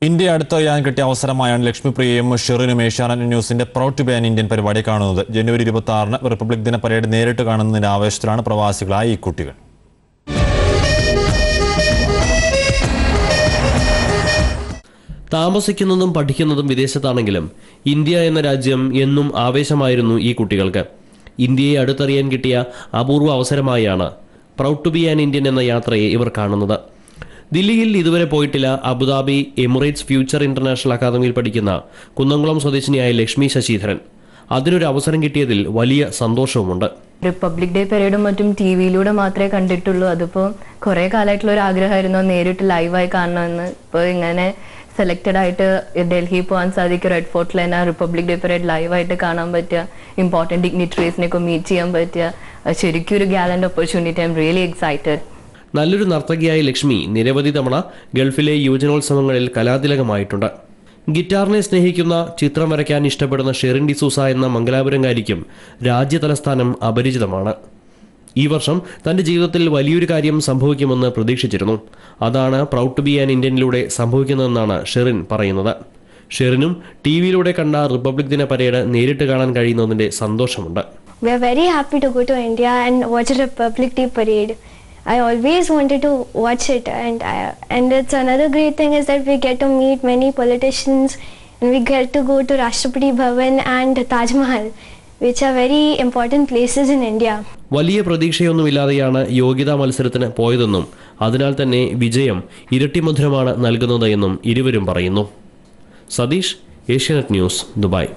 India അടുത്തറിയാൻ കിട്ടിയ അവസരമായാണ് ലക്ഷ്മിപ്രിയയും ഷെറിനും ഏഷ്യാനെറ്റ് ന്യൂസിന്റെ proud to be an Indian പരിപാടി കാണുന്നത്. ജനുവരി 26-ന് റിപ്പബ്ലിക് ദിന പരേഡ് നേരിട്ട് കാണുന്നതിന്റെ ആവേശത്തിലാണ് പ്രവാസികളായ ഈ കുട്ടികൾ. താമസിക്കുന്നതും പഠിക്കുന്നതും വിദേശത്താണെങ്കിലും ഇന്ത്യ എന്ന രാജ്യം എന്നും ആവേശമായിരുന്നു ഈ കുട്ടികൾക്ക്. ഇന്ത്യയെ അടുത്തറിയാൻ കിട്ടിയ അപൂർവ അവസരമായാണ് proud to be an Indian എന്ന യാത്രയെ ഇവർ കാണുന്നത്. ദില്ലിയിൽ ഇതുവരെ പോയിട്ടില്ല. അബുദാബി എമിറേറ്റ്സ് ഫ്യൂച്ചർ ഇന്റർനാഷണൽ അക്കാദമിയിൽ പഠിക്കുന്ന കുന്നംകുളം സ്വദേശിനിയായ ലക്ഷ്മി ശശിധരൻ അതിനൊരു അവസരം കിട്ടിയതിൽ വലിയ സന്തോഷവുമുണ്ട്. റിപ്പബ്ലിക് ഡേ പരേഡും മറ്റും ടിവിയിലൂടെ മാത്രമേ കണ്ടിട്ടുള്ളൂ. അതിപ്പോൾ കുറേ കാലമായിട്ടുള്ള ഒരു ആഗ്രഹമായിരുന്നു നേരിട്ട് ലൈവായി കാണണമെന്ന്. ഇപ്പോൾ ഇങ്ങനെ സെലക്റ്റഡ് ആയിട്ട് ഡൽഹി പോകാൻ സാധിക്കും. റെഡ് ഫോർട്ടിൽ തന്നെ റിപ്പബ്ലിക് ഡേ പരേഡ് ലൈവായിട്ട് കാണാൻ പറ്റുക, ഇമ്പോർട്ടൻറ്റ് ഡിഗ്നിറ്ററീസിനെയൊക്കെ മീറ്റ് ചെയ്യാൻ പറ്റുക, ശരിക്കും ഒരു Gallant opportunity. I am really excited. നല്ലൊരു നർത്തകിയായ ലക്ഷ്മി നിരവധി തവണ ഗൾഫിലെ യുവജനോത്സവങ്ങളിൽ കലാതിലകമായിട്ടുണ്ട്. ഗിറ്റാറിനെ സ്നേഹിക്കുന്ന, ചിത്രം വരയ്ക്കാൻ ഇഷ്ടപ്പെടുന്ന ഷെറിൻ ഡിസൂസ എന്ന മംഗലാപുരംകാരിക്കും രാജ്യതലസ്ഥാനം അപരിചിതമാണ്. ഈ വർഷം തന്റെ ജീവിതത്തിൽ വലിയൊരു കാര്യം സംഭവിക്കുമെന്ന് പ്രതീക്ഷിച്ചിരുന്നു. അതാണ് പ്രൗഡ് ടു ബി ആൻ ഇന്ത്യനിലൂടെ സംഭവിക്കുന്നതെന്നാണ് ഷെറിൻ പറയുന്നത്. ഷെറിനും ടിവിയിലൂടെ കണ്ട റിപ്പബ്ലിക് ദിന പരേഡ് നേരിട്ട് കാണാൻ കഴിയുന്നതിന്റെ സന്തോഷമുണ്ട്. We are very happy to go to India and watch a Republic Day parade. I always wanted to watch it, and it's another great thing is that we get to meet many politicians and we get to go to Rashtrapati Bhavan and Taj Mahal, which are very important places in India. വലിയ പ്രതീക്ഷയൊന്നുമില്ലാതെയാണ് യോഗ്യതാ മത്സരത്തിന് പോയതെന്നും അതിനാൽ തന്നെ വിജയം ഇരട്ടി മധുരമാണ് നൽകുന്നത് എന്നും ഇരുവരും പറയുന്നു. Satheesh, Asianet news, Dubai.